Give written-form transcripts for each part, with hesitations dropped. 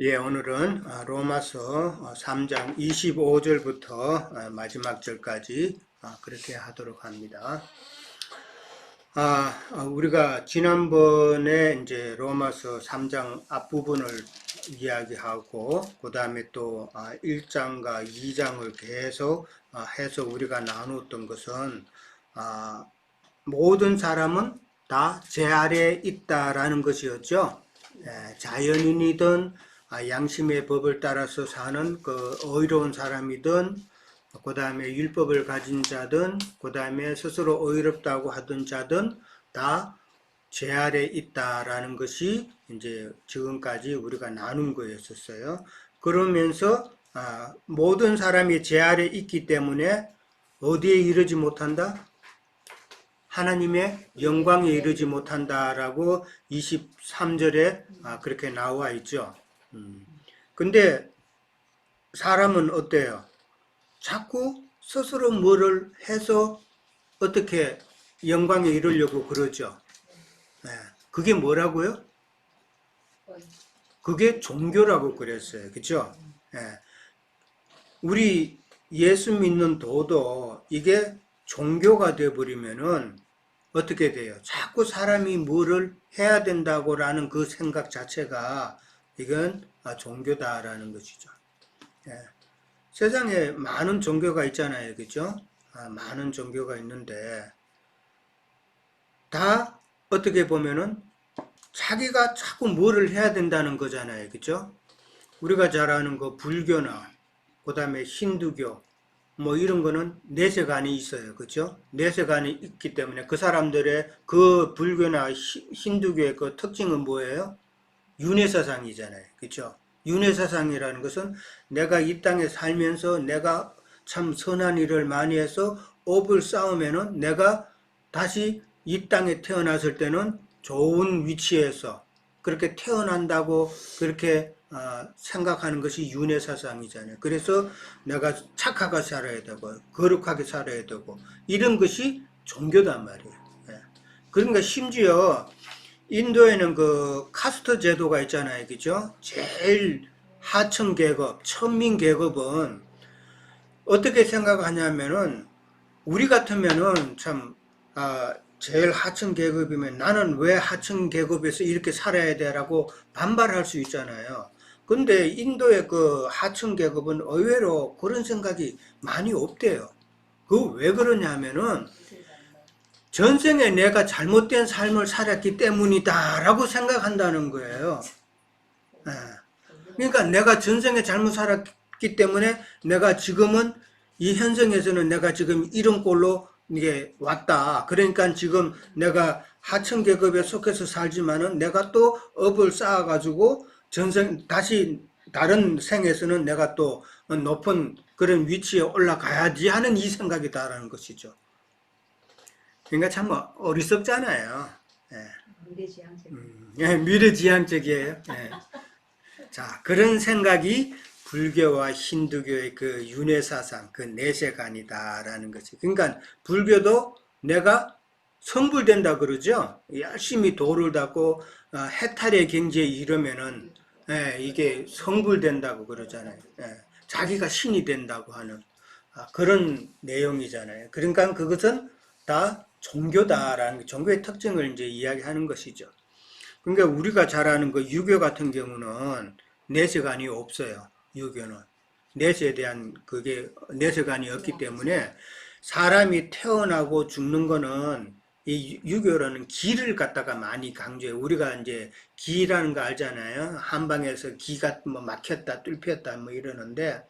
예, 오늘은 로마서 3장 25절부터 마지막 절까지 그렇게 하도록 합니다. 우리가 지난번에 이제 로마서 3장 앞부분을 이야기하고, 그 다음에 또 1장과 2장을 계속 해서 우리가 나누었던 것은, 모든 사람은 다 제 아래에 있다라는 것이었죠. 자연인이든 양심의 법을 따라서 사는 그 의로운 사람이든, 그 다음에 율법을 가진 자든, 그 다음에 스스로 의롭다고 하던 자든 다 제 아래 있다라는 것이 이제 지금까지 우리가 나눈 거였었어요. 그러면서 모든 사람이 제 아래 있기 때문에 어디에 이르지 못한다? 하나님의 영광에 이르지 못한다라고 23절에 그렇게 나와 있죠. 근데 사람은 어때요? 자꾸 스스로 뭐를 해서 어떻게 영광에 이르려고 그러죠. 네. 그게 뭐라고요? 그게 종교라고 그랬어요. 그죠? 네. 우리 예수 믿는 도도 이게 종교가 되어버리면은 어떻게 돼요? 자꾸 사람이 뭐를 해야 된다고라는 그 생각 자체가 이건 종교다라는 것이죠. 예. 세상에 많은 종교가 있잖아요. 그죠? 많은 종교가 있는데 다 어떻게 보면은 자기가 자꾸 뭐를 해야 된다는 거잖아요. 그죠? 우리가 잘 아는 거 불교나 그 다음에 힌두교 뭐 이런 거는 내세관이 있어요. 그죠? 내세관이 있기 때문에 그 사람들의 그 불교나 힌두교의 그 특징은 뭐예요? 윤회사상이잖아요. 그죠? 윤회사상이라는 것은 내가 이 땅에 살면서 내가 참 선한 일을 많이 해서 업을 쌓으면은 내가 다시 이 땅에 태어났을 때는 좋은 위치에서 그렇게 태어난다고 그렇게 생각하는 것이 윤회사상이잖아요. 그래서 내가 착하게 살아야 되고 거룩하게 살아야 되고 이런 것이 종교단 말이에요. 예. 그러니까 심지어 인도에는 그 카스트 제도가 있잖아요. 그죠? 제일 하층 계급, 천민 계급은 어떻게 생각하냐면은 우리 같으면은 참 제일 하층 계급이면 나는 왜 하층 계급에서 이렇게 살아야 돼라고 반발할 수 있잖아요. 근데 인도의 그 하층 계급은 의외로 그런 생각이 많이 없대요. 그 왜 그러냐면은 전생에 내가 잘못된 삶을 살았기 때문이다라고 생각한다는 거예요. 예. 그러니까 내가 전생에 잘못 살았기 때문에 내가 지금은 이 현생에서는 내가 지금 이런 꼴로 이게 왔다. 그러니까 지금 내가 하층 계급에 속해서 살지만은 내가 또 업을 쌓아가지고 전생 다시 다른 생에서는 내가 또 높은 그런 위치에 올라가야지 하는 이 생각이다라는 것이죠. 그러니까 참 어리석잖아요. 예. 미래지향적. 예, 미래지향적이에요. 예. 자, 그런 생각이 불교와 힌두교의 그 윤회사상, 그 내세관이다라는 거지. 그러니까 불교도 내가 성불된다 그러죠. 열심히 도를 닦고 해탈의 경지에 이르면은 이게 성불된다고 그러잖아요. 자기가 신이 된다고 하는 그런 내용이잖아요. 그러니까 그것은 다 종교다라는 종교의 특징을 이제 이야기하는 것이죠. 그러니까 우리가 잘 아는 그 유교 같은 경우는 내세관이 없어요. 유교는 내세에 대한 그게 내세관이 없기 때문에 사람이 태어나고 죽는 거는 이 유교라는 기를 갖다가 많이 강조해요. 우리가 이제 기라는 거 알잖아요. 한방에서 기가 뭐 막혔다, 뚫혔다 뭐 이러는데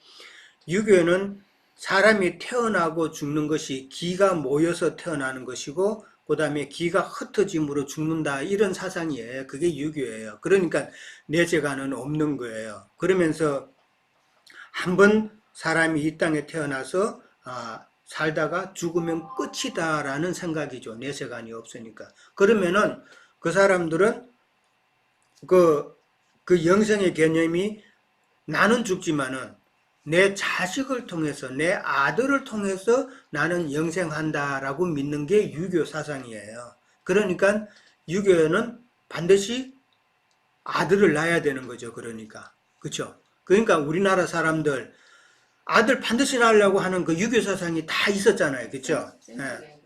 유교는 사람이 태어나고 죽는 것이 기가 모여서 태어나는 것이고 그 다음에 기가 흩어짐으로 죽는다 이런 사상이에요. 그게 유교예요. 그러니까 내세관은 없는 거예요. 그러면서 한번 사람이 이 땅에 태어나서 살다가 죽으면 끝이다라는 생각이죠. 내세관이 없으니까. 그러면은 그 사람들은 그 영생의 개념이 나는 죽지만은 내 자식을 통해서 내 아들을 통해서 나는 영생한다라고 믿는 게 유교 사상이에요. 그러니까 유교는 반드시 아들을 낳아야 되는 거죠. 그러니까. 그렇죠? 그러니까 우리나라 사람들 아들 반드시 낳으려고 하는 그 유교 사상이 다 있었잖아요. 그렇죠? 예.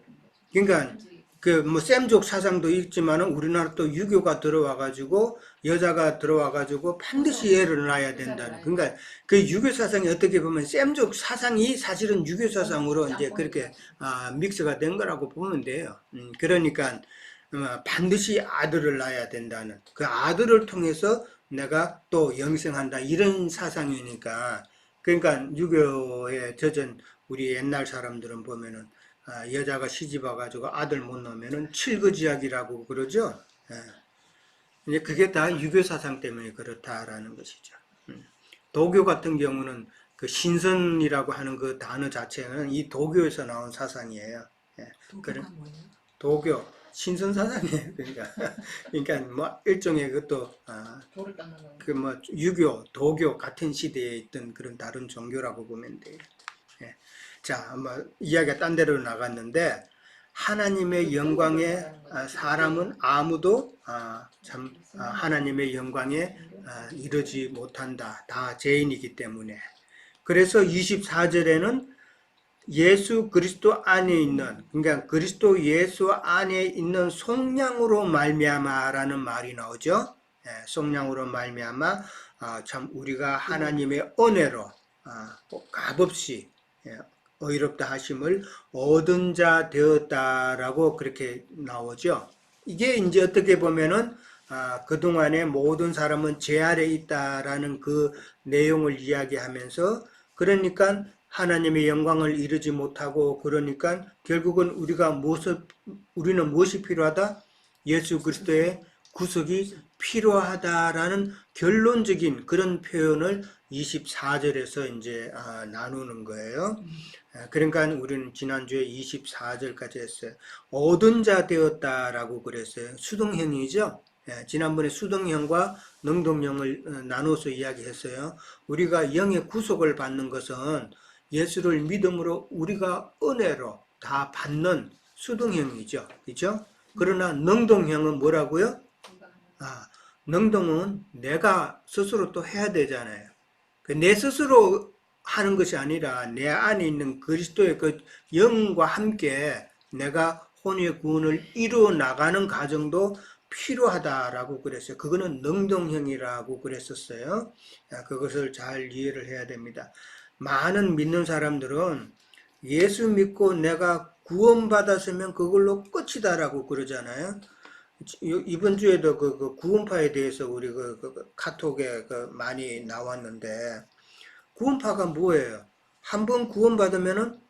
그러니까 그 뭐 셈족 사상도 있지만은 우리나라 또 유교가 들어와 가지고 여자가 들어와 가지고 반드시 애를 낳아야 된다는. 그러니까 그 유교 사상이 어떻게 보면 셈족 사상이 사실은 유교 사상으로 이제 그렇게 믹스가 된 거라고 보면 돼요. 그러니까 반드시 아들을 낳아야 된다는, 그 아들을 통해서 내가 또 영생한다, 이런 사상이니까. 그러니까 유교에 젖은 우리 옛날 사람들은 보면은 여자가 시집 와가지고 아들 못 낳으면은 칠거지약이라고 그러죠. 예. 이제 그게 다 유교 사상 때문에 그렇다라는 것이죠. 도교 같은 경우는 그 신선이라고 하는 그 단어 자체는 이 도교에서 나온 사상이에요. 예. 도교가 뭐예요? 도교, 신선 사상이에요. 그러니까 뭐 일종의 그것도 돌을 닦는 그 뭐 유교, 도교 같은 시대에 있던 그런 다른 종교라고 보면 돼요. 예. 자, 뭐 이야기가 딴 데로 나갔는데, 하나님의 영광에 사람은 아무도 하나님의 영광에 이르지 못한다. 다 죄인이기 때문에. 그래서 24절에는 예수 그리스도 안에 있는, 그러니까 그리스도 예수 안에 있는 속량으로 말미암아라는 말이 나오죠. 예, 속량으로 말미암아 참 우리가 하나님의 은혜로 값없이 의롭다 하심을 얻은 자 되었다라고 그렇게 나오죠. 이게 이제 어떻게 보면은 그동안에 모든 사람은 죄 아래 있다라는 그 내용을 이야기하면서, 그러니까 하나님의 영광을 이루지 못하고, 그러니까 결국은 우리는 무엇이 필요하다? 예수 그리스도의 구속이 필요하다라는 결론적인 그런 표현을 24절에서 이제 나누는 거예요. 그러니까 우리는 지난주에 24절까지 했어요. 얻은 자 되었다라고 그랬어요. 수동형이죠. 지난번에 수동형과 능동형을 나눠서 이야기했어요. 우리가 영의 구속을 받는 것은 예수를 믿음으로 우리가 은혜로 다 받는 수동형이죠. 그렇죠? 그러나 능동형은 뭐라고요? 능동은 내가 스스로 또 해야 되잖아요. 내 스스로 하는 것이 아니라 내 안에 있는 그리스도의 그 영과 함께 내가 혼의 구원을 이루어 나가는 과정도 필요하다라고 그랬어요. 그거는 능동형이라고 그랬었어요. 그것을 잘 이해를 해야 됩니다. 많은 믿는 사람들은 예수 믿고 내가 구원받았으면 그걸로 끝이다라고 그러잖아요. 이번 주에도 그 구원파에 대해서 우리 카톡에 많이 나왔는데, 구원파가 뭐예요? 한번 구원받으면은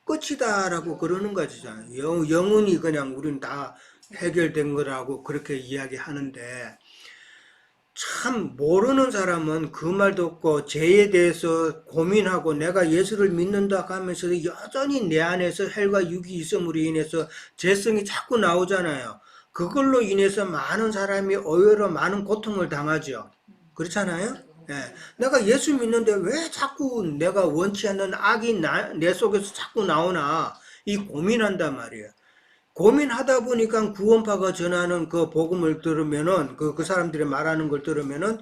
끝이다라고 그러는 거잖아요. 영원히 그냥 우리는 다 해결된 거라고 그렇게 이야기하는데, 참 모르는 사람은 그 말 듣고 죄에 대해서 고민하고 내가 예수를 믿는다 하면서 여전히 내 안에서 헬과 육이 있음으로 인해서 죄성이 자꾸 나오잖아요. 그걸로 인해서 많은 사람이 의외로 많은 고통을 당하죠. 그렇잖아요? 예. 내가 예수 믿는데 왜 자꾸 내가 원치 않는 악이 내 속에서 자꾸 나오나, 이 고민한단 말이에요. 고민하다 보니까 구원파가 전하는 그 복음을 들으면은, 그 사람들이 말하는 걸 들으면은,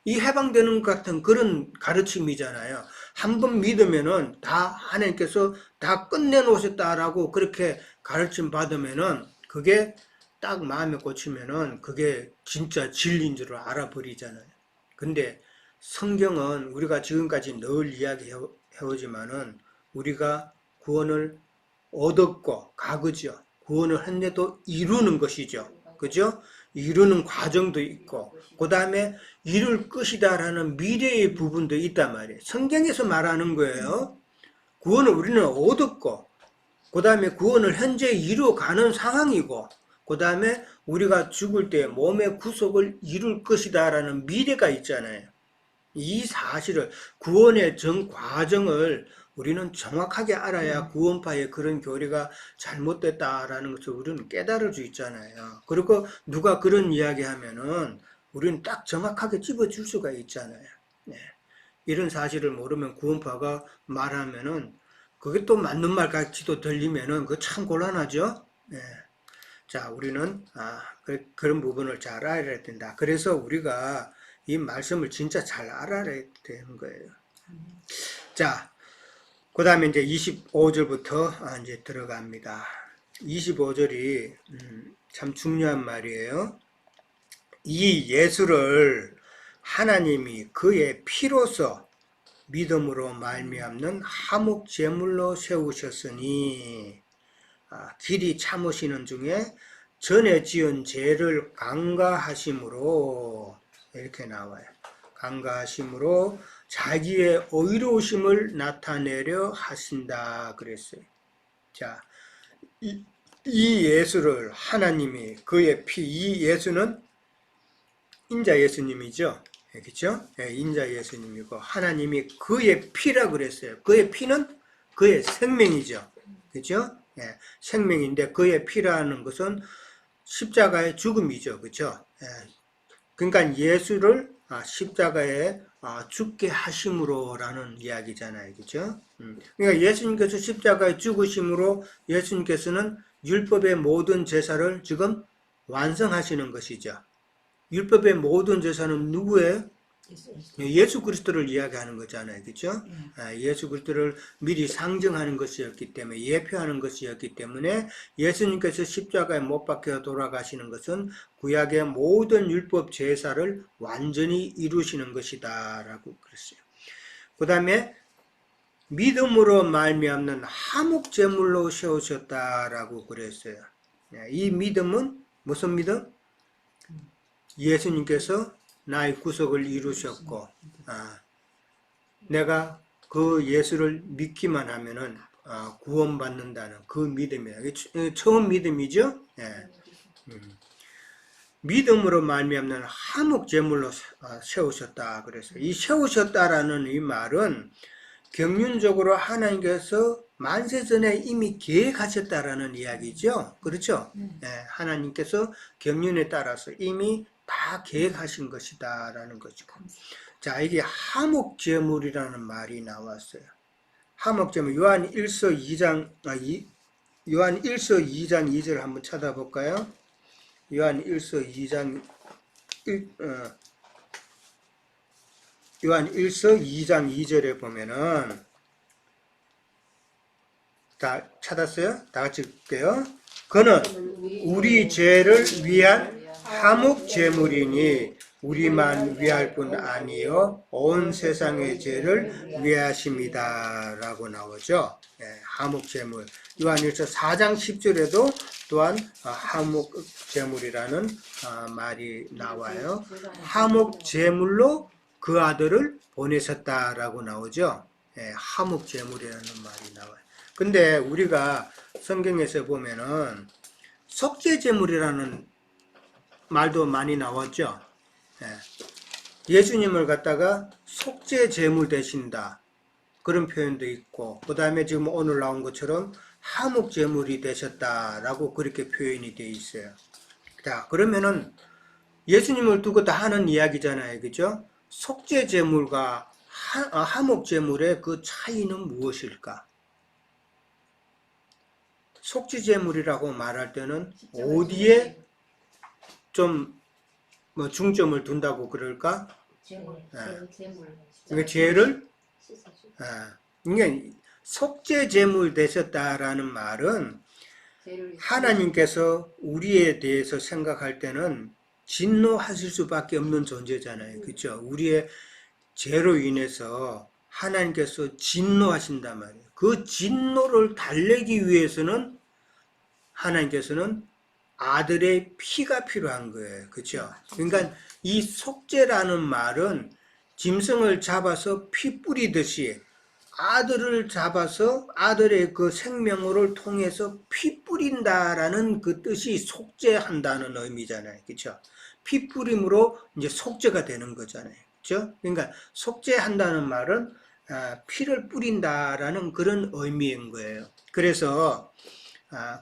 이 해방되는 것 같은 그런 가르침이잖아요. 한번 믿으면은 다 하나님께서 다 끝내놓으셨다라고 그렇게 가르침 받으면은, 그게 딱 마음에 꽂히면은 그게 진짜 진리인 줄 알아버리잖아요. 근데 성경은 우리가 지금까지 늘 이야기해오지만은, 우리가 구원을 얻었고 가그죠. 구원을 했는데도 이루는 것이죠. 그죠? 이루는 과정도 있고, 그 다음에 이룰 것이다라는 미래의 부분도 있단 말이에요. 성경에서 말하는 거예요. 구원을 우리는 얻었고, 그 다음에 구원을 현재 이루어가는 상황이고, 그 다음에 우리가 죽을 때 몸의 구속을 이룰 것이다라는 미래가 있잖아요. 이 사실을, 구원의 전 과정을 우리는 정확하게 알아야 구원파의 그런 교리가 잘못됐다라는 것을 우리는 깨달을 수 있잖아요. 그리고 누가 그런 이야기 하면은 우리는 딱 정확하게 집어줄 수가 있잖아요. 네. 이런 사실을 모르면 구원파가 말하면은 그게 또 맞는 말 같이도 들리면은 그거 참 곤란하죠. 네. 자, 우리는 그런 부분을 잘 알아야 된다. 그래서 우리가 이 말씀을 진짜 잘 알아야 되는 거예요. 자, 그 다음에 이제 25절부터 이제 들어갑니다. 25절이 참 중요한 말이에요. 이 예수를 하나님이 그의 피로서 믿음으로 말미암는 화목 제물로 세우셨으니 길이 참으시는 중에 전에 지은 죄를 간과하심으로 이렇게 나와요. 간과하심으로 자기의 의로우심을 나타내려 하신다 그랬어요. 자, 이 예수를 하나님이 그의 피, 이 예수는 인자 예수님이죠. 그렇죠? 인자 예수님이고 하나님이 그의 피라 그랬어요. 그의 피는 그의 생명이죠. 그렇죠? 생명인데 그의 피라는 것은 십자가의 죽음이죠. 그렇죠? 그러니까 예수를 십자가에 죽게 하심으로라는 이야기잖아요. 그렇죠? 그러니까 예수님께서 십자가에 죽으심으로 예수님께서는 율법의 모든 제사를 지금 완성하시는 것이죠. 율법의 모든 제사는 누구예요? 예수 그리스도를 이야기하는 거잖아요. 그렇죠? 예수 그리스도를 미리 상정하는 것이었기 때문에, 예표하는 것이었기 때문에 예수님께서 십자가에 못 박혀 돌아가시는 것은 구약의 모든 율법 제사를 완전히 이루시는 것이다 라고 그랬어요. 그 다음에 믿음으로 말미암는 화목 제물로 세우셨다라고 그랬어요. 이 믿음은 무슨 믿음? 예수님께서 나의 구속을 이루셨고, 내가 그 예수를 믿기만 하면은 구원받는다는 그 믿음이에요. 처음 믿음이죠. 믿음으로 말미암는 화목 제물로 세우셨다 그래서 이 세우셨다라는 이 말은 경륜적으로 하나님께서 만세전에 이미 계획하셨다라는 이야기죠. 그렇죠? 하나님께서 경륜에 따라서 이미 다 계획하신 것이다라는 거죠. 자, 이게 화목제물이라는 말이 나왔어요. 화목제물 요한 1서 2장 요한 1서 2장 2절 한번 찾아볼까요? 요한 1서 2장 요한 1서 2장 2절에 보면은 다 찾았어요? 다 같이 볼게요. 그는 우리 죄를 위한 화목 제물이니 우리만 위할 뿐 아니요 온 세상의 죄를 위하십니다 라고 나오죠. 화목 제물. 요한일서 4장 10절에도 또한 화목 제물이라는 말이 나와요. 화목 제물로 그 아들을 보내셨다라고 나오죠. 화목 제물이라는 말이 나와요. 근데 우리가 성경에서 보면은 속죄 제물이라는 말도 많이 나왔죠. 예수님을 갖다가 속죄 제물 되신다 그런 표현도 있고, 그 다음에 지금 오늘 나온 것처럼 화목 제물이 되셨다라고 그렇게 표현이 되어 있어요. 자, 그러면은 예수님을 두고 다 하는 이야기잖아요, 그죠? 속죄 제물과 화목 제물의 그 차이는 무엇일까? 속죄 제물이라고 말할 때는 어디에 좀 중점을 둔다고 그럴까? 그러니까 죄를 그러니까 속죄 제물 되셨다라는 말은 하나님께서 우리에 대해서 생각할 때는 진노하실 수밖에 없는 존재잖아요. 그렇죠? 우리의 죄로 인해서 하나님께서 진노하신단 말이에요. 그 진노를 달래기 위해서는 하나님께서는 아들의 피가 필요한 거예요. 그렇죠? 그러니까 이 속죄라는 말은 짐승을 잡아서 피 뿌리듯이 아들을 잡아서 아들의 그 생명을 통해서 피 뿌린다라는 그 뜻이 속죄한다는 의미잖아요. 그렇죠? 피 뿌림으로 이제 속죄가 되는 거잖아요. 그렇죠? 그러니까 속죄한다는 말은 피를 뿌린다라는 그런 의미인 거예요. 그래서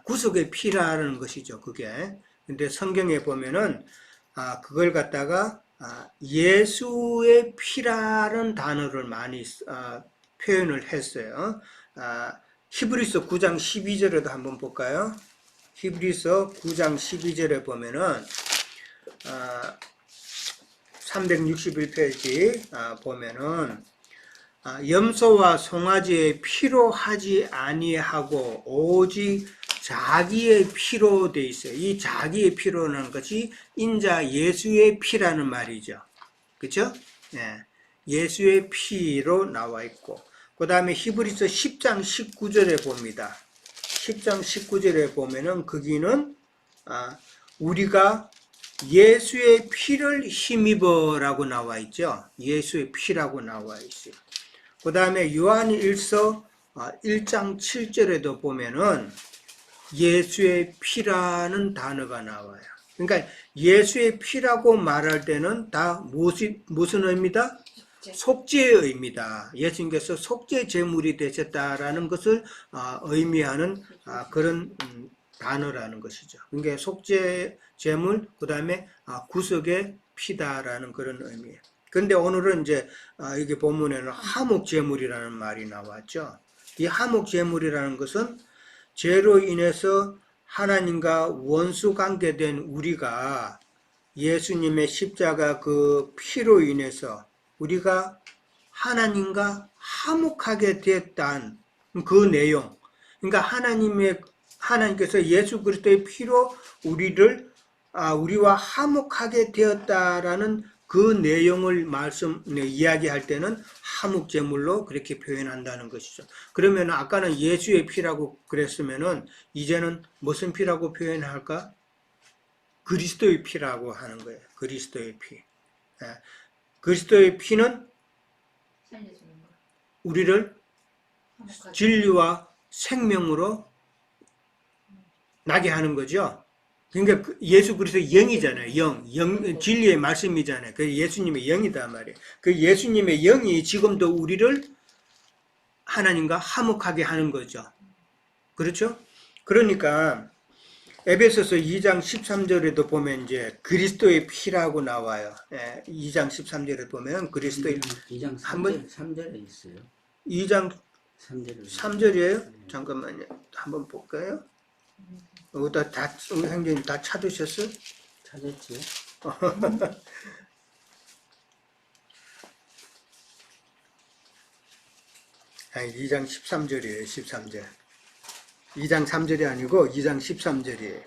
구속의 피라는 것이죠, 그게. 근데 성경에 보면은 그걸 갖다가 예수의 피라는 단어를 많이 표현을 했어요. 히브리서 9장 12절에도 한번 볼까요? 히브리서 9장 12절에 보면은 361페이지 보면은 염소와 송아지의 피로 하지 아니하고 오직 자기의 피로 돼 있어요. 이 자기의 피로라는 것이 인자 예수의 피라는 말이죠. 그렇죠? 예. 예수의 피로 나와 있고, 그 다음에 히브리서 10장 19절에 봅니다. 10장 19절에 보면은 거기는 우리가 예수의 피를 힘입어라고 나와 있죠. 예수의 피라고 나와 있어요. 그 다음에 요한일서 1장 7절에도 보면은 예수의 피라는 단어가 나와요. 그러니까 예수의 피라고 말할 때는 다 무슨 의미다? 속죄의 의미다. 예수님께서 속죄 제물이 되셨다라는 것을 의미하는 그런 단어라는 것이죠. 그러니까 속죄 제물, 그 다음에 구속의 피다라는 그런 의미예요. 그런데 오늘은 이제 여기 본문에는 화목 제물이라는 말이 나왔죠. 이 화목 제물이라는 것은 죄로 인해서 하나님과 원수 관계된 우리가 예수님의 십자가 그 피로 인해서 우리가 하나님과 화목하게 됐다는 그 내용. 그러니까 하나님께서 예수 그리스도의 피로 우리와 화목하게 되었다라는 그 내용을 이야기할 때는 화목제물로 그렇게 표현한다는 것이죠. 그러면 아까는 예수의 피라고 그랬으면은 이제는 무슨 피라고 표현할까? 그리스도의 피라고 하는 거예요. 그리스도의 피. 그리스도의 피는 우리를 진리와 생명으로 나게 하는 거죠. 그러니까 예수 그리스도의 영이잖아요. 영, 진리의 말씀이잖아요. 그 예수님의 영이다 말이에요. 그 예수님의 영이 지금도 우리를 하나님과 화목하게 하는 거죠. 그렇죠? 그러니까 에베소서 2장 13절에도 보면 이제 그리스도의 피라고 나와요. 2장 13절에 보면 그리스도의 2장 한번 3절에 있어요. 2장 3절에 3절이에요? 잠깐만요. 한번 볼까요? 여기다 형님 다 찾으셨어요? 찾았지요? 2장 13절이에요. 13절. 2장 3절이 아니고 2장 13절이에요.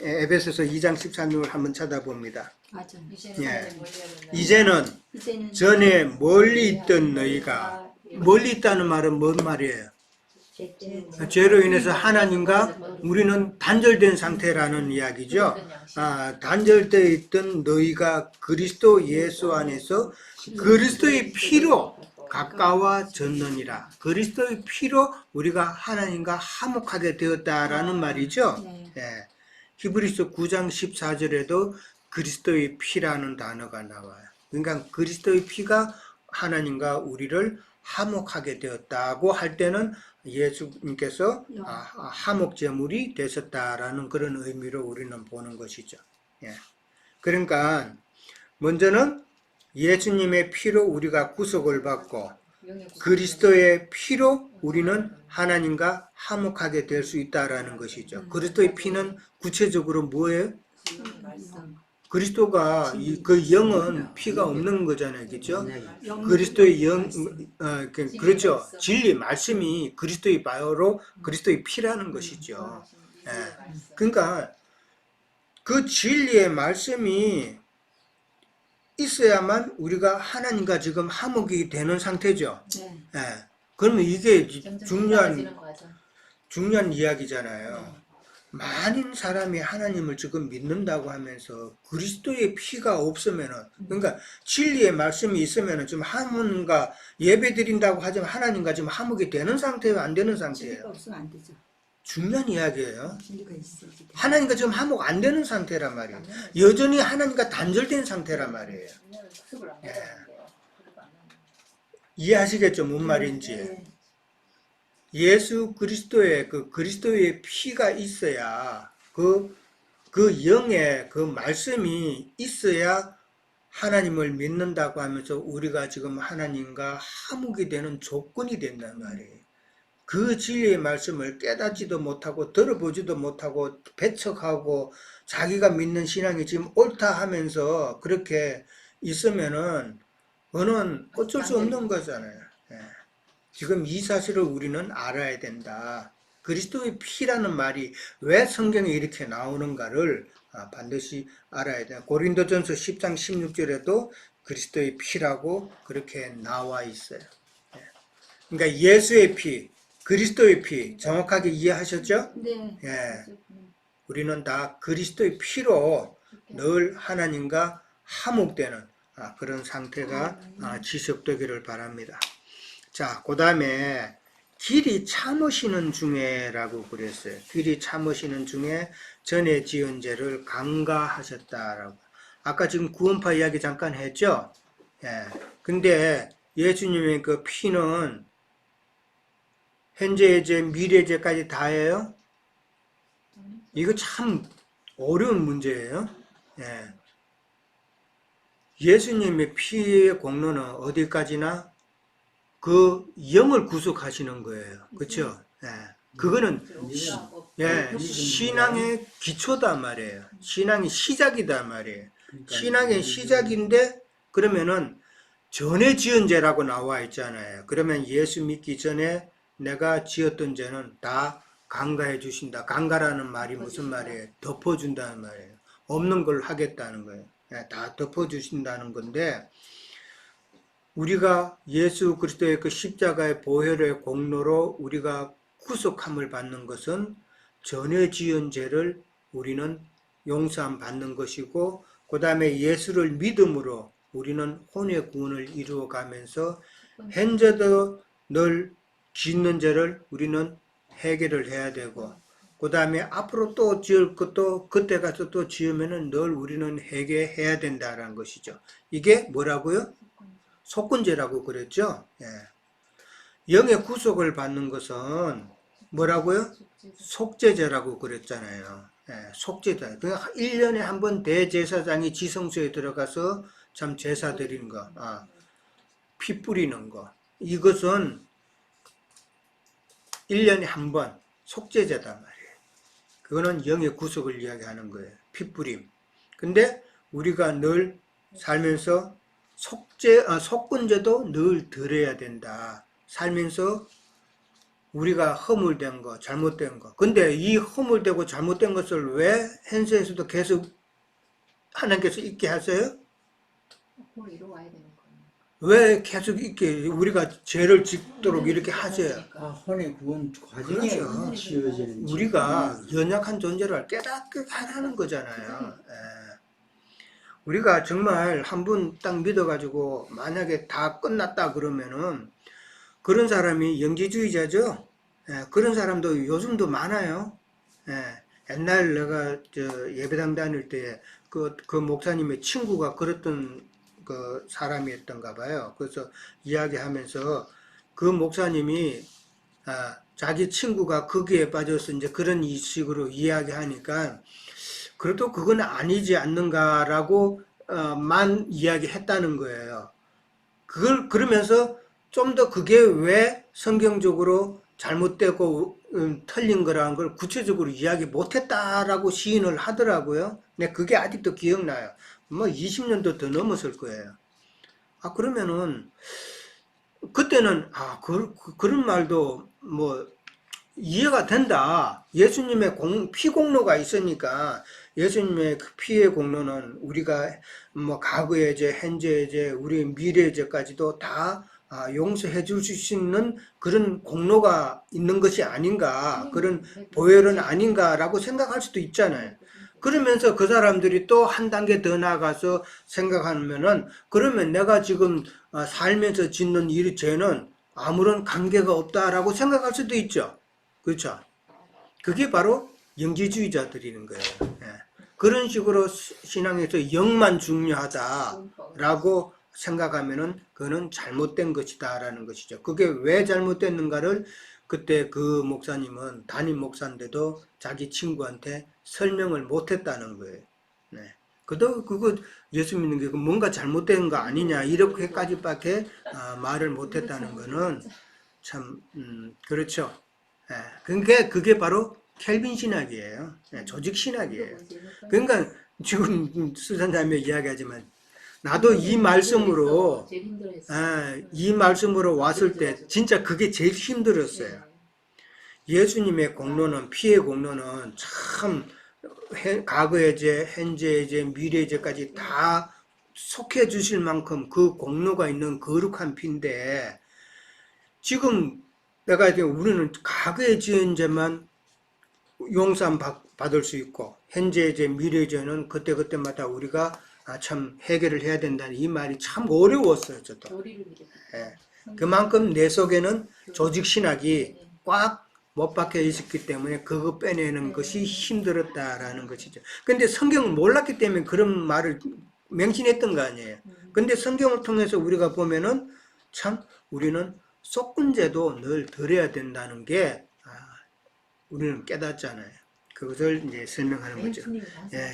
에베소서 2장 13절을 한번 찾아봅니다. 맞아. 이제는 전에 멀리 있던 너희가, 멀리 있다는 말은 뭔 말이에요? 죄로 인해서 하나님과 우리는 단절된 상태라는 이야기죠. 단절되어 있던 너희가 그리스도 예수 안에서 그리스도의 피로 가까워졌느니라. 그리스도의 피로 우리가 하나님과 화목하게 되었다라는 말이죠. 네. 히브리서 9장 14절에도 그리스도의 피라는 단어가 나와요. 그러니까 그리스도의 피가 하나님과 우리를 화목하게 되었다고 할 때는 예수님께서 화목제물이 되셨다라는 그런 의미로 우리는 보는 것이죠. 예. 그러니까 먼저는 예수님의 피로 우리가 구속을 받고 그리스도의 피로 우리는 하나님과 화목하게 될 수 있다라는 것이죠. 그리스도의 피는 구체적으로 뭐예요? 그리스도가 그 영은 피가 없는 거잖아요. 그렇죠? 그리스도의 영, 그렇죠. 진리, 말씀이 그리스도의 바로 그리스도의 피라는 것이죠. 예. 그러니까 그 진리의 말씀이 있어야만 우리가 하나님과 지금 화목이 되는 상태죠. 예. 그러면 이게 중요한 이야기잖아요. 많은 사람이 하나님을 지금 믿는다고 하면서 그리스도의 피가 없으면은, 그러니까 진리의 말씀이 있으면은 지금 하나님과 예배 드린다고 하지만 하나님과 지금 화목이 되는 상태예요, 안 되는 상태예요? 진리가 없으면 안 되죠. 중요한 이야기예요. 진리가 있어야지. 하나님과 지금 화목 안 되는 상태란 말이에요. 여전히 하나님과 단절된 상태란 말이에요. 예. 이해하시겠죠, 뭔 말인지. 예수 그리스도의 그리스도의 피가 있어야 그 영의 그 말씀이 있어야 하나님을 믿는다고 하면서 우리가 지금 하나님과 화목이 되는 조건이 된단 말이에요. 그 진리의 말씀을 깨닫지도 못하고 들어보지도 못하고 배척하고 자기가 믿는 신앙이 지금 옳다 하면서 그렇게 있으면은 그거는 어쩔 수 없는 거잖아요. 예. 지금 이 사실을 우리는 알아야 된다. 그리스도의 피라는 말이 왜 성경에 이렇게 나오는가를 반드시 알아야 돼요. 고린도전서 10장 16절에도 그리스도의 피라고 그렇게 나와 있어요. 예. 그러니까 예수의 피, 그리스도의 피 정확하게 이해하셨죠? 네. 예. 우리는 다 그리스도의 피로 늘 하나님과 화목되는 그런 상태가 지속되기를 바랍니다. 자, 그 다음에 길이 참으시는 중에라고 그랬어요. 길이 참으시는 중에 전에 지은 죄를 강가하셨다라고. 아까 지금 구원파 이야기 잠깐 했죠? 예. 근데 예수님의 그 피는 현재의 죄, 미래의 죄까지 다예요? 이거 참 어려운 문제예요. 예. 예수님의 피의 공로는 어디까지나 그 영을 구속하시는 거예요. 그렇죠? 예. 그거는 신앙의 기초다 말이에요. 신앙의 시작이다 말이에요. 신앙의 시작인데 그러면은 전에 지은 죄라고 나와 있잖아요. 그러면 예수 믿기 전에 내가 지었던 죄는 다 강가해 주신다. 강가라는 말이 무슨 말이에요? 덮어준다는 말이에요. 없는 걸 하겠다는 거예요. 다 덮어주신다는 건데 우리가 예수 그리스도의 그 십자가의 보혈의 공로로 우리가 구속함을 받는 것은 전에 지은 죄를 우리는 용서함 받는 것이고 그 다음에 예수를 믿음으로 우리는 혼의 구원을 이루어가면서 현재도 늘 짓는 죄를 우리는 해결을 해야 되고 그 다음에 앞으로 또 지을 것도 그때 가서 또 지으면은 늘 우리는 회개해야 된다라는 것이죠. 이게 뭐라고요? 속건제라고 그랬죠. 예. 영의 구속을 받는 것은 뭐라고요? 속죄제라고 그랬잖아요. 예, 속죄제. 그러니까 1년에 한 번 대제사장이 지성소에 들어가서 참 제사 드리는 거, 피 뿌리는 거. 이것은 1년에 한 번 속죄제다 말이에요. 그거는 영의 구속을 이야기하는 거예요. 피 뿌림. 근데 우리가 늘 살면서 속건제도 늘 드려야 된다. 살면서 우리가 허물된 거, 잘못된 거. 근데 이 허물되고 잘못된 것을 왜 현세에서도 계속 하나님께서 있게 하세요? 그걸 이루어야 되는 거예요. 왜 계속 있게 우리가 죄를 짓도록 이렇게 하세요? 혼의 구원 과정에 그렇죠. 지어지는 우리가 연약한 존재를 깨닫게 하라는 거잖아요. 우리가 정말 한 분 딱 믿어가지고 만약에 다 끝났다 그러면은 그런 사람이 영지주의자죠. 그런 사람도 요즘도 많아요. 옛날 내가 예배당 다닐 때 그 목사님의 친구가 그랬던 그 사람이었던가 봐요. 그래서 이야기하면서 그 목사님이 자기 친구가 거기에 빠져서 이제 그런 식으로 이야기하니까 그래도 그건 아니지 않는가라고 만 이야기했다는 거예요. 그걸 그러면서 좀 더 그게 왜 성경적으로 잘못되고 틀린 거라는 걸 구체적으로 이야기 못했다라고 시인을 하더라고요. 근데 그게 아직도 기억나요. 뭐 20년도 더 넘었을 거예요. 그러면은 그때는 그런 말도 뭐 이해가 된다. 예수님의 피공로가 있으니까 예수님의 그 피의 공로는 우리가 뭐 과거의 죄, 현재의 죄, 우리 미래의 죄까지도 다 용서해 줄 수 있는 그런 공로가 있는 것이 아닌가, 그런 보혈은 아닌가라고 생각할 수도 있잖아요. 그러면서 그 사람들이 또 한 단계 더 나아가서 생각하면은 그러면 내가 지금 살면서 짓는 이 죄는 아무런 관계가 없다라고 생각할 수도 있죠. 그렇죠? 그게 바로 영지주의자들이는 거예요. 그런 식으로 신앙에서 영만 중요하다라고 생각하면은 그거는 잘못된 것이다라는 것이죠. 그게 왜 잘못됐는가를 그때 그 목사님은 담임 목사인데도 자기 친구한테 설명을 못했다는 거예요. 그거 예수 믿는 게 뭔가 잘못된 거 아니냐 이렇게까지밖에 말을 못했다는 거는 참, 그렇죠. 예, 그러니까 그게 바로 켈빈 신학이에요. 예, 조직 신학이에요. 그러니까 지금 수산자매 이야기하지만 나도 이 말씀으로 제일 힘들어했어. 이 말씀으로 왔을 때 진짜 그게 제일 힘들었어요. 예수님의 공로는 피의 공로는 참 과거의 죄, 현재의 죄, 미래의 죄까지 다 속해 주실 만큼 그 공로가 있는 거룩한 피인데 지금 내가 이제 우리는 과거의 지은 죄만 용서함 받을 수 있고 현재의 죄, 미래의 죄는 그때그때마다 우리가 참 해결을 해야 된다는 이 말이 참 어려웠어요. 저도. 예. 그만큼 내 속에는 조직 신학이 꽉 못 박혀 있었기 때문에 그거 빼내는 것이 힘들었다라는 것이죠. 근데 성경을 몰랐기 때문에 그런 말을 맹신했던 거 아니에요. 근데 성경을 통해서 우리가 보면은 참 우리는 속근죄도 늘 덜해야 된다는 게 우리는 깨닫잖아요. 그것을 이제 설명하는 거죠. 예.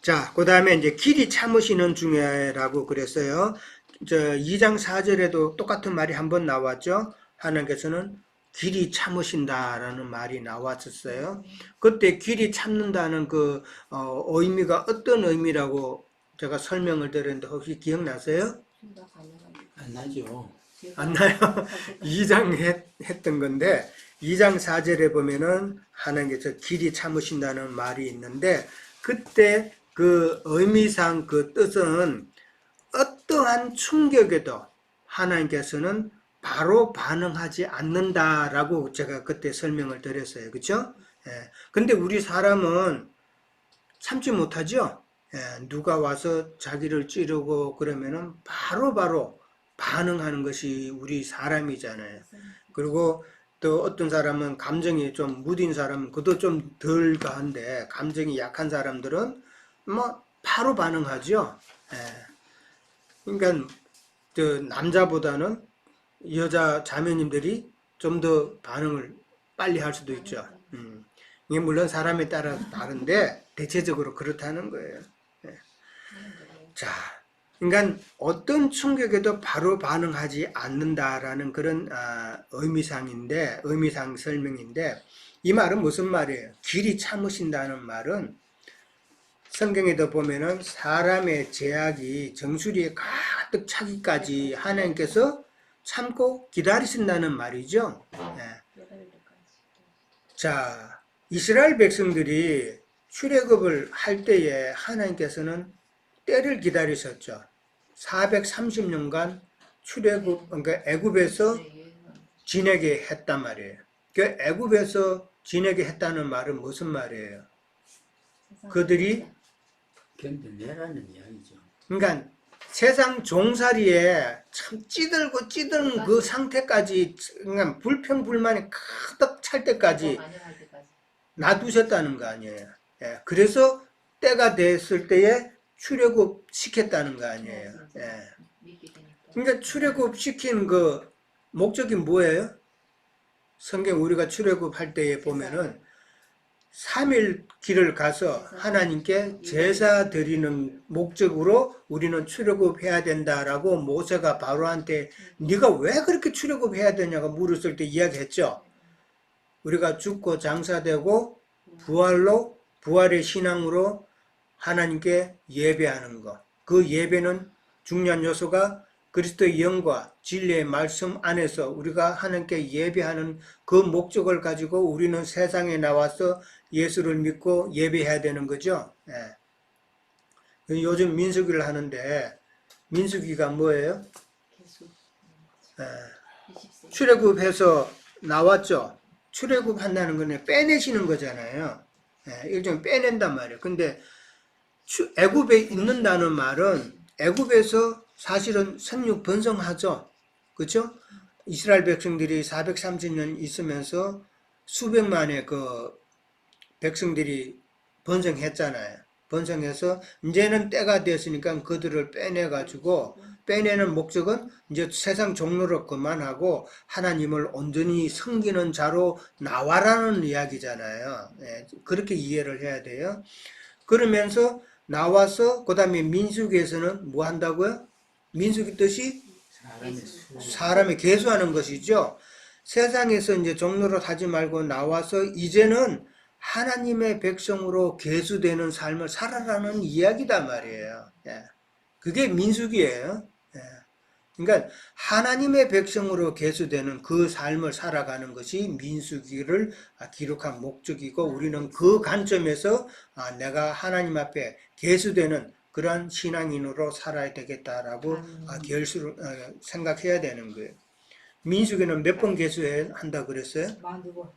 자, 그 다음에 이제 길이 참으시는 중에라고 그랬어요. 2장 4절에도 똑같은 말이 한번 나왔죠. 하나님께서는 길이 참으신다라는 말이 나왔었어요. 그때 길이 참는다는 그 의미가 어떤 의미라고 제가 설명을 드렸는데 혹시 기억나세요? 안 나죠. 안 나요? 2장 했던 건데 2장 4절에 보면은 하나님께서 길이 참으신다는 말이 있는데 그때 그 의미상 그 뜻은 어떠한 충격에도 하나님께서는 바로 반응하지 않는다라고 제가 그때 설명을 드렸어요. 그렇죠? 예. 근데 우리 사람은 참지 못하죠? 예. 누가 와서 자기를 찌르고 그러면은 바로 반응하는 것이 우리 사람이잖아요. 그리고 또 어떤 사람은 감정이 좀 무딘 사람은 그것도 좀 덜 가한데 감정이 약한 사람들은 뭐 바로 반응하죠. 예. 그러니까 남자보다는 여자 자매님들이 좀 더 반응을 빨리 할 수도 있죠. 이게 물론 사람에 따라 다른데 대체적으로 그렇다는 거예요. 예. 자, 그러니까 어떤 충격에도 바로 반응하지 않는다라는 그런 의미상 설명인데 이 말은 무슨 말이에요? 길이 참으신다는 말은 성경에도 보면은 사람의 죄악이 정수리에 가득 차기까지 하나님께서 참고 기다리신다는 말이죠. 예. 자, 이스라엘 백성들이 출애굽을 할 때에 하나님께서는 때를 기다리셨죠. 430년간 출애굽, 그러니까 애굽에서 지내게 했단 말이에요. 그 애굽에서 지내게 했다는 말은 무슨 말이에요? 그들이 견뎌내라는 이야기죠. 그러니까 세상 종살이에 참 찌든 그 상태까지 그러니까 불평불만이 가득 찰 때까지 놔두셨다는 거 아니에요. 예, 그래서 때가 됐을 때에 출애굽 시켰다는 거 아니에요. 예. 그러니까 출애굽 시킨 그 목적이 뭐예요? 성경 우리가 출애굽 할 때에 보면은 3일 길을 가서 하나님께 제사 드리는 목적으로 우리는 출애굽해야 된다라고 모세가 바로한테 네가 왜 그렇게 출애굽해야 되냐고 물었을 때 이야기했죠. 우리가 죽고 장사되고 부활의 신앙으로 하나님께 예배하는 것. 그 예배는 중요한 요소가 그리스도의 영과 진리의 말씀 안에서 우리가 하나님께 예배하는 그 목적을 가지고 우리는 세상에 나와서 예수를 믿고 예배해야 되는 거죠. 예. 요즘 민수기를 하는데 민수기가 뭐예요? 예. 출애굽해서 나왔죠. 출애굽한다는 건 빼내시는 거잖아요. 예. 일종의 빼낸단 말이에요. 근데 애굽에 있는다는 말은 애굽에서 사실은 생육 번성하죠. 그렇죠? 이스라엘 백성들이 430년 있으면서 수백만의 그 백성들이 번성했잖아요. 번성해서 이제는 때가 됐으니까 그들을 빼내가지고 빼내는 목적은 이제 세상 종로를 그만하고 하나님을 온전히 섬기는 자로 나와라는 이야기잖아요. 예, 그렇게 이해를 해야 돼요. 그러면서 나와서 그 다음에 민수기에서는 뭐 한다고요? 민수기 뜻이 사람의 계수하는 것이죠. 세상에서 이제 종로로 하지 말고 나와서 이제는 하나님의 백성으로 계수되는 삶을 살아라는 이야기단 말이에요. 예. 그게 민수기예요. 예. 그러니까 하나님의 백성으로 계수되는 그 삶을 살아가는 것이 민수기를 기록한 목적이고 우리는 그 관점에서 내가 하나님 앞에 계수되는 그러한 신앙인으로 살아야 되겠다라고 생각해야 되는 거예요. 민수기는 몇 번 계수한다 그랬어요? 42번.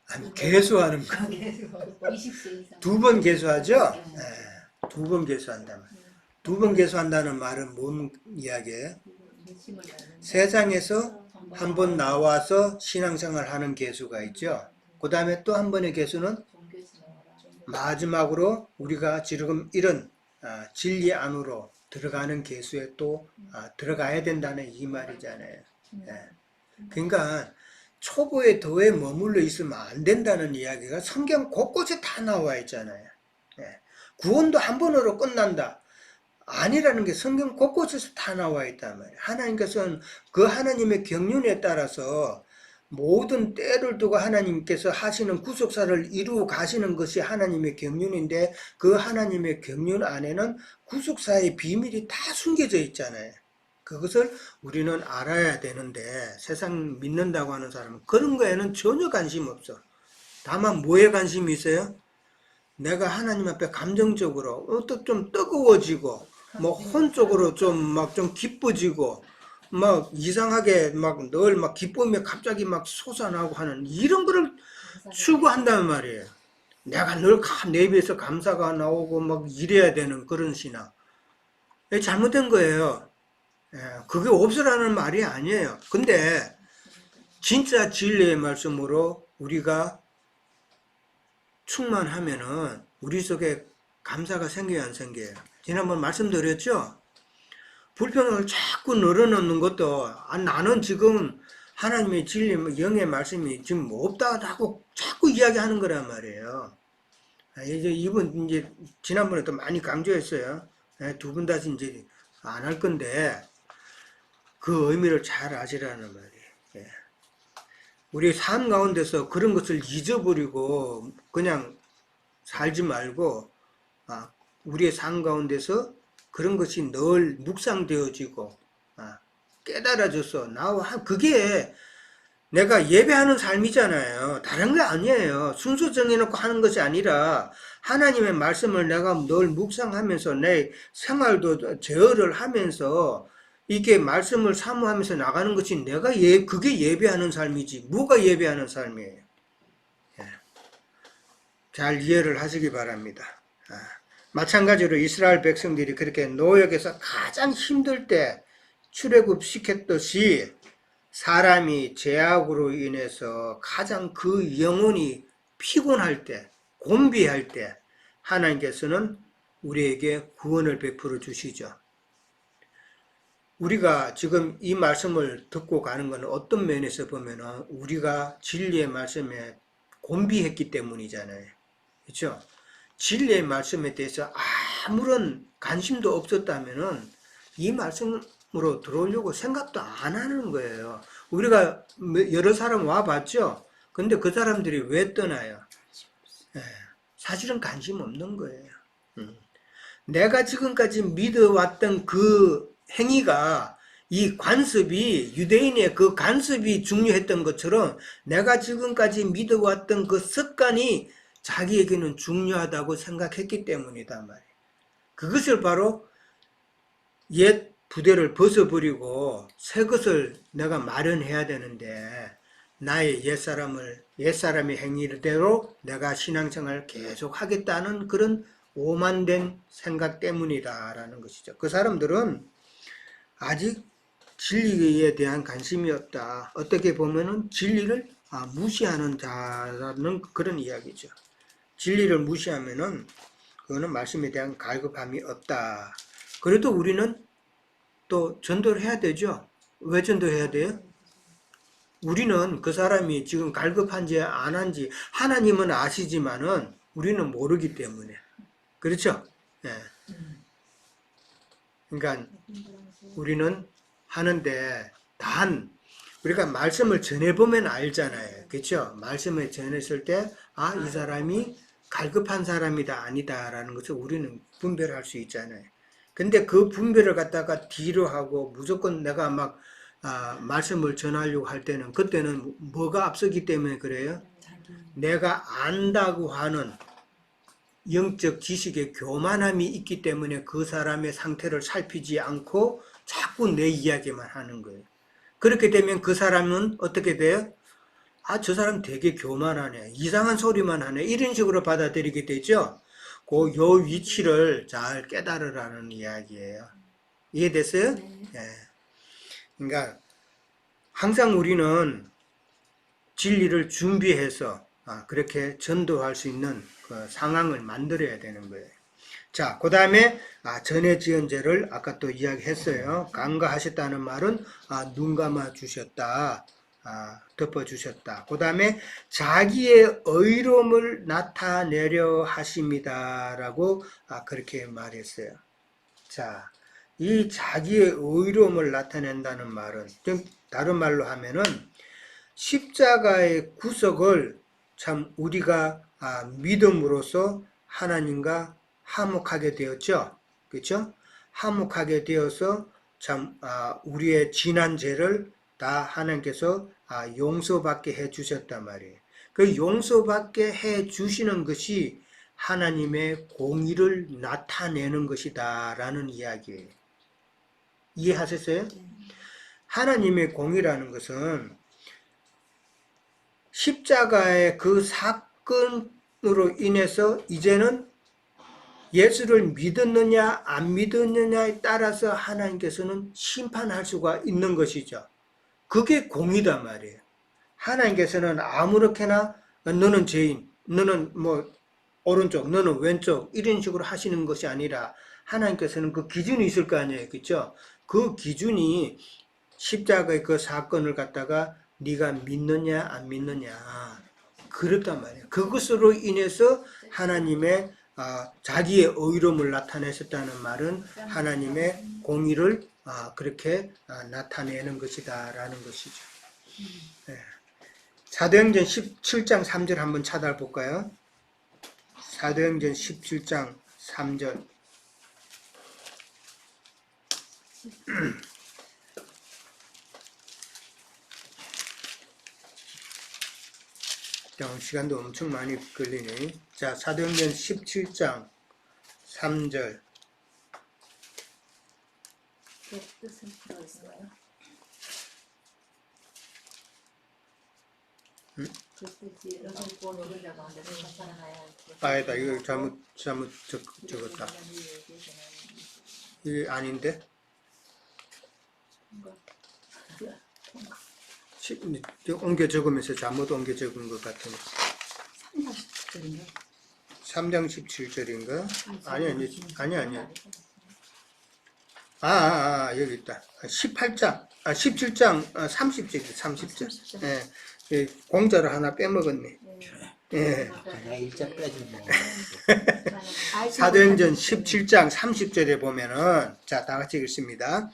아니, 계수하는 거. 20세 이상. 2번 계수하죠? 네. 2번 계수한다. 2번 계수한다는 말은 뭔 이야기예요? 세상에서 한 번 나와서 신앙생활 하는 계수가 있죠. 그 다음에 또 한 번의 계수는 마지막으로 우리가 지금 이런 진리 안으로 들어가는 계수에 또 들어가야 된다는 이 말이잖아요. 네. 그러니까 초보의 도에 머물러 있으면 안 된다는 이야기가 성경 곳곳에 다 나와 있잖아요. 네. 구원도 한 번으로 끝난다. 아니라는 게 성경 곳곳에서 다 나와 있단 말이에요. 하나님께서는 그 하나님의 경륜에 따라서 모든 때를 두고 하나님께서 하시는 구속사를 이루어 가시는 것이 하나님의 경륜인데 그 하나님의 경륜 안에는 구속사의 비밀이 다 숨겨져 있잖아요. 그것을 우리는 알아야 되는데 세상 믿는다고 하는 사람은 그런 거에는 전혀 관심 없어. 다만 뭐에 관심이 있어요? 내가 하나님 앞에 감정적으로 어떻게 좀 뜨거워지고 뭐 혼적으로 좀 기뻐지고 막 이상하게 막 늘 막 기쁨이 갑자기 막 솟아나고 하는 이런 거를 추구한다는 말이에요. 내가 늘 내 입에서 감사가 나오고 막 이래야 되는 그런 신앙. 잘못된 거예요. 그게 없으라는 말이 아니에요. 근데 진짜 진리의 말씀으로 우리가 충만하면은 우리 속에 감사가 생겨요, 안 생겨요? 지난번 말씀드렸죠? 불평을 자꾸 늘어놓는 것도 나는 지금 하나님의 진리, 영의 말씀이 지금 없다고 자꾸 이야기하는 거란 말이에요. 이제 이분 이제 지난번에 또 많이 강조했어요. 2분 다시 이제 안 할 건데 그 의미를 잘 아시라는 말이에요. 우리 삶 가운데서 그런 것을 잊어버리고 그냥 살지 말고 우리의 삶 가운데서 그런 것이 늘 묵상되어지고 깨달아져서 나와 그게 내가 예배하는 삶이잖아요. 다른 게 아니에요. 순서 정해놓고 하는 것이 아니라 하나님의 말씀을 내가 늘 묵상하면서 내 생활도 제어를 하면서 이게 말씀을 사모하면서 나가는 것이 내가 그게 예배하는 삶이지. 뭐가 예배하는 삶이에요. 잘 이해를 하시기 바랍니다. 마찬가지로 이스라엘 백성들이 그렇게 노역에서 가장 힘들 때 출애굽시켰듯이 사람이 죄악으로 인해서 가장 그 영혼이 피곤할 때, 곤비할 때 하나님께서는 우리에게 구원을 베풀어 주시죠. 우리가 지금 이 말씀을 듣고 가는 것은 어떤 면에서 보면 우리가 진리의 말씀에 곤비했기 때문이잖아요. 그렇죠? 진리의 말씀에 대해서 아무런 관심도 없었다면은 이 말씀으로 들어오려고 생각도 안 하는 거예요. 우리가 여러 사람 와봤죠? 근데 그 사람들이 왜 떠나요? 사실은 관심 없는 거예요. 내가 지금까지 믿어왔던 그 행위가 이 관습이 유대인의 그 관습이 중요했던 것처럼 내가 지금까지 믿어왔던 그 습관이 자기에게는 중요하다고 생각했기 때문이다 말이에요. 그것을 바로 옛 부대를 벗어버리고 새 것을 내가 마련해야 되는데 나의 옛사람의 행위대로 내가 신앙생활을 계속 하겠다는 그런 오만된 생각 때문이다라는 것이죠. 그 사람들은 아직 진리에 대한 관심이 없다. 어떻게 보면은 진리를 무시하는 자라는 그런 이야기죠. 진리를 무시하면은 그거는 말씀에 대한 갈급함이 없다. 그래도 우리는 또 전도를 해야 되죠. 왜 전도해야 돼요? 우리는 그 사람이 지금 갈급한지 안 한지 하나님은 아시지만은 우리는 모르기 때문에. 그렇죠? 예. 그러니까 우리는 하는데 단 우리가 말씀을 전해보면 알잖아요. 그렇죠? 말씀을 전했을 때, 아, 이 사람이 갈급한 사람이다, 아니다라는 것을 우리는 분별할 수 있잖아요. 근데 그 분별을 갖다가 뒤로 하고 무조건 내가 막 말씀을 전하려고 할 때는 그때는 뭐가 앞서기 때문에 그래요? 내가 안다고 하는 영적 지식의 교만함이 있기 때문에 그 사람의 상태를 살피지 않고 자꾸 내 이야기만 하는 거예요. 그렇게 되면 그 사람은 어떻게 돼요? 아, 저 사람 되게 교만하네. 이상한 소리만 하네. 이런 식으로 받아들이게 되죠. 요 위치를 잘 깨달으라는 이야기예요. 이해됐어요? 예. 그러니까 항상 우리는 진리를 준비해서 그렇게 전도할 수 있는 그 상황을 만들어야 되는 거예요. 자, 그 다음에 전에 지은 죄를 아까 또 이야기했어요. 간과하셨다는 말은 눈 감아 주셨다, 덮어 주셨다. 그 다음에 자기의 의로움을 나타내려 하십니다라고 그렇게 말했어요. 자, 이 자기의 의로움을 나타낸다는 말은 다른 말로 하면은 십자가의 구속을 참 우리가 믿음으로써 하나님과 화목하게 되었죠. 그렇죠? 화목하게 되어서 참 우리의 지난 죄를 다 하나님께서 용서받게 해 주셨단 말이에요. 그 용서받게 해 주시는 것이 하나님의 공의를 나타내는 것이다 라는 이야기예요. 이해하셨어요? 하나님의 공의라는 것은 십자가의 그 사건으로 인해서 이제는 예수를 믿었느냐 안 믿었느냐에 따라서 하나님께서는 심판할 수가 있는 것이죠. 그게 공의단 말이에요. 하나님께서는 아무렇게나 너는 죄인, 너는 뭐 오른쪽, 너는 왼쪽 이런 식으로 하시는 것이 아니라 하나님께서는 그 기준이 있을 거 아니에요. 그렇죠? 그 기준이 십자가의 그 사건을 갖다가 네가 믿느냐 안 믿느냐 그렇단 말이에요. 그것으로 인해서 하나님의 자기의 의로움을 나타내셨다는 말은 하나님의 공의를 그렇게 나타내는 것이다 라는 것이죠. 네. 사도행전 17장 3절 한번 찾아볼까요? 사도행전 17장 3절. 시간도 엄청 많이 걸리네. 자, 사도행전 17장 3절. 그 뜻은 뭐였어요? 그 뜻이 아니다, 이거 잘못 적었다. 이게 아닌데? 옮겨 적으면서 잘못 옮겨 적은 것 같으네. 3장 17절인가? 아니. 여기 있다. 17장 30절. 예. 공자를 하나 빼먹었네. 예. 일자 빼주면 사도행전 17장 30절에 보면은, 자, 다 같이 읽습니다.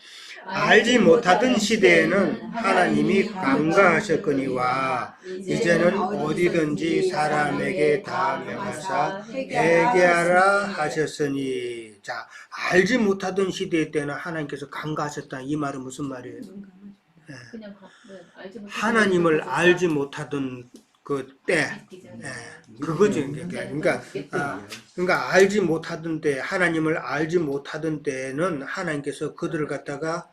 알지 못하던 시대에는 하나님이 간과하셨거니와 이제는 어디든지 사람에게 다 명하사 회개하라 하셨으니. 자, 알지 못하던 시대 때는 하나님께서 간과하셨다. 이 말은 무슨 말이에요? 하나님을 알지 못하던 그 때, 그거죠. 그러니까 알지 못하던 때, 하나님을 알지 못하던 때는 하나님께서 그들을 갖다가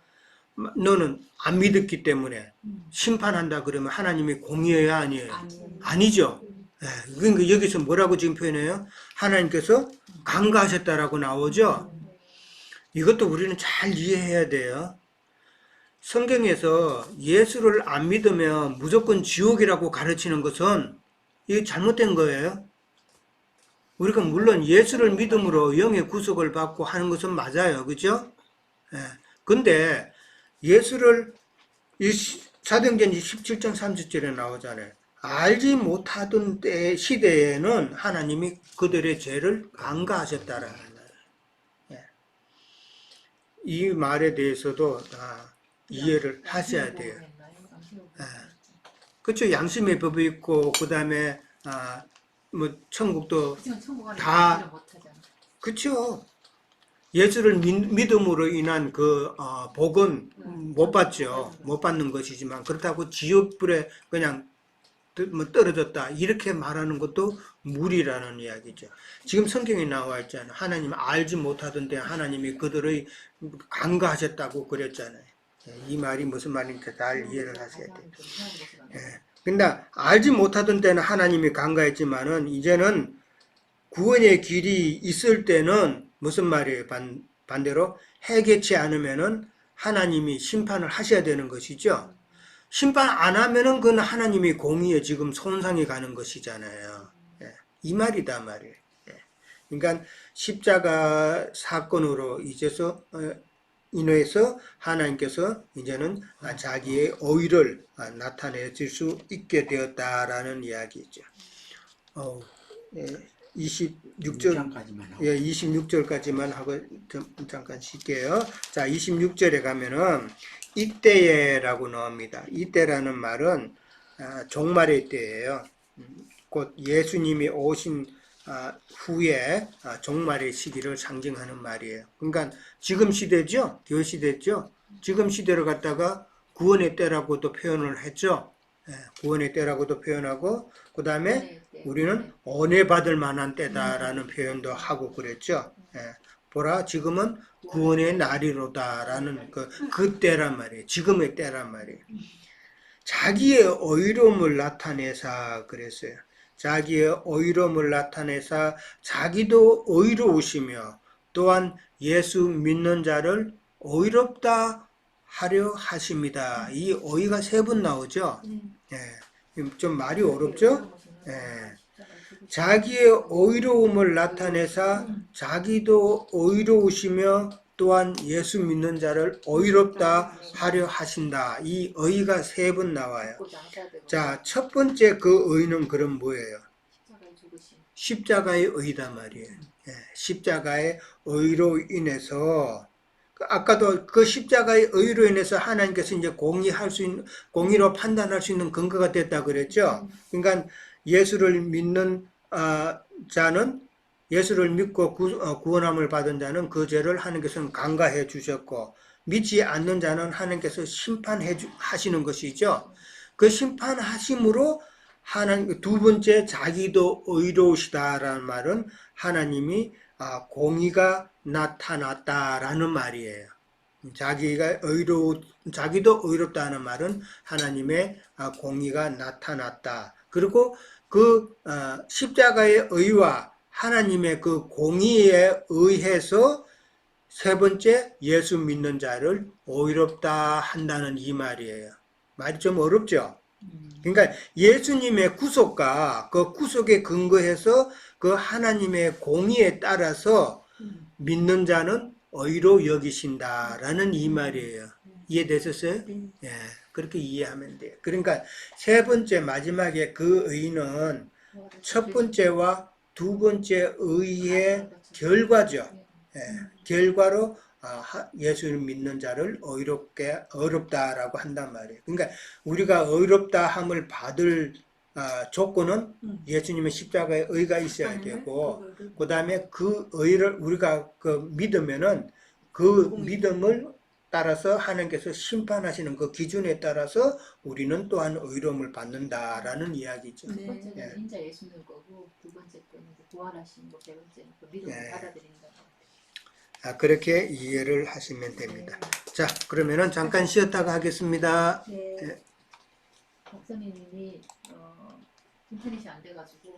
너는 안 믿었기 때문에 심판한다 그러면 하나님이 공의해야 아니에요? 아니죠. 그러니까 여기서 뭐라고 지금 표현해요? 하나님께서 간과하셨다라고 나오죠. 이것도 우리는 잘 이해해야 돼요. 성경에서 예수를 안 믿으면 무조건 지옥이라고 가르치는 것은 이게 잘못된 거예요. 우리가 물론 예수를 믿음으로 영의 구속을 받고 하는 것은 맞아요. 그죠? 근데 예수를 사도행전 17장 30절에 나오잖아요. 알지 못하던 때 시대에는 하나님이 그들의 죄를 간과하셨다라는 거예요. 이 말에 대해서도 이해를 하셔야 돼요. 그렇죠. 양심의 법이 있고 그다음에 뭐 천국도 그치만 천국 안에 다- 일을 못하잖아. 그렇죠. 예수를 믿음으로 인한 그 복은 못 받죠. 못 받는 것이지만 그렇다고 지옥불에 그냥 뭐 떨어졌다 이렇게 말하는 것도 무리라는 이야기죠. 지금 성경에 나와 있잖아요. 하나님 알지 못하던데 하나님이 그들의 간과하셨다고 그랬잖아요. 이 말이 무슨 말인지 잘 이해를 하셔야 돼요. 근데 알지 못하던 때는 하나님이 간과했지만은 이제는 구원의 길이 있을 때는 무슨 말이에요? 반대로 해결치 않으면은 하나님이 심판을 하셔야 되는 것이죠. 심판 안 하면은 그건 하나님이 공의에 지금 손상이 가는 것이잖아요. 예, 이 말이다 말이에요. 예. 그러니까 십자가 사건으로 인해서 하나님께서 이제는 자기의 의를 나타내실 수 있게 되었다라는 이야기죠. 예, 26절, 6장까지만 하고. 예, 26절까지만 하고 잠깐 쉴게요. 자, 26절에 가면은 이때에라고 나옵니다. 이때라는 말은 종말의 때예요. 곧 예수님이 오신 후에 종말의 시기를 상징하는 말이에요. 그러니까 지금 시대죠. 교회 시대죠. 지금 시대를 갖다가 구원의 때라고도 표현을 했죠. 예, 구원의 때라고도 표현하고 그 다음에 우리는 은혜 받을 만한 때다라는 표현도 하고 그랬죠. 예, 보라 지금은 구원의 날이로다라는 그 때란 말이에요. 지금의 때란 말이에요. 자기의 의로움을 나타내사 그랬어요. 자기의 의로움을 나타내사 자기도 의로우시며 또한 예수 믿는 자를 의롭다 하려 하십니다. 이 의가 3번 나오죠. 예, 좀 말이 어렵죠? 예. 자기의 의로움을 나타내사 자기도 의로우시며 또한 예수 믿는 자를 의롭다 하려 하신다. 이 의가 3번 나와요. 자, 첫 번째 그 의는 그럼 뭐예요? 십자가의 의다 말이에요. 예, 십자가의 의로 인해서 아까도 그 십자가의 의로 인해서 하나님께서 이제 공의로 판단할 수 있는 근거가 됐다 그랬죠. 그러니까 예수를 믿는 자는 예수를 믿고 구원함을 받은 자는 그 죄를 하나님께서는 간과해 주셨고 믿지 않는 자는 하나님께서 심판하시는 것이죠. 그 심판하심으로 하나님 두 번째 자기도 의로우시다라는 말은 하나님이 공의가 나타났다라는 말이에요. 자기도 의롭다는 말은 하나님의 공의가 나타났다. 그리고 그 십자가의 의와 하나님의 그 공의에 의해서 3번째 예수 믿는 자를 의롭다 한다는 이 말이에요. 말이 좀 어렵죠? 그러니까 예수님의 구속과 그 구속에 근거해서 그 하나님의 공의에 따라서 믿는 자는 의로 여기신다라는 이 말이에요. 이해되셨어요? 예, 그렇게 이해하면 돼요. 그러니까 3번째 마지막에 그 의는 첫 번째와 두 번째 의의 결과죠. 예, 결과로 예수를 믿는 자를 의롭다라고 한단 말이에요. 그러니까 우리가 의롭다 함을 받을 조건은 예수님의 십자가의 의가 있어야 되고 그 다음에 그 의를 우리가 믿으면은 그 믿음을 따라서 하나님께서 심판하시는 그 기준에 따라서 우리는 또한 의로움을 받는다라는 이야기죠. 첫 번째는 인자 예수 믿는 거고 두 번째 거는 부활하신 거, 세 번째는 그 믿음을 받아들인다. 그렇게 이해를 하시면 됩니다. 자, 그러면은 잠깐 쉬었다가 하겠습니다. 네. 박사님이 인터넷이 안 돼가지고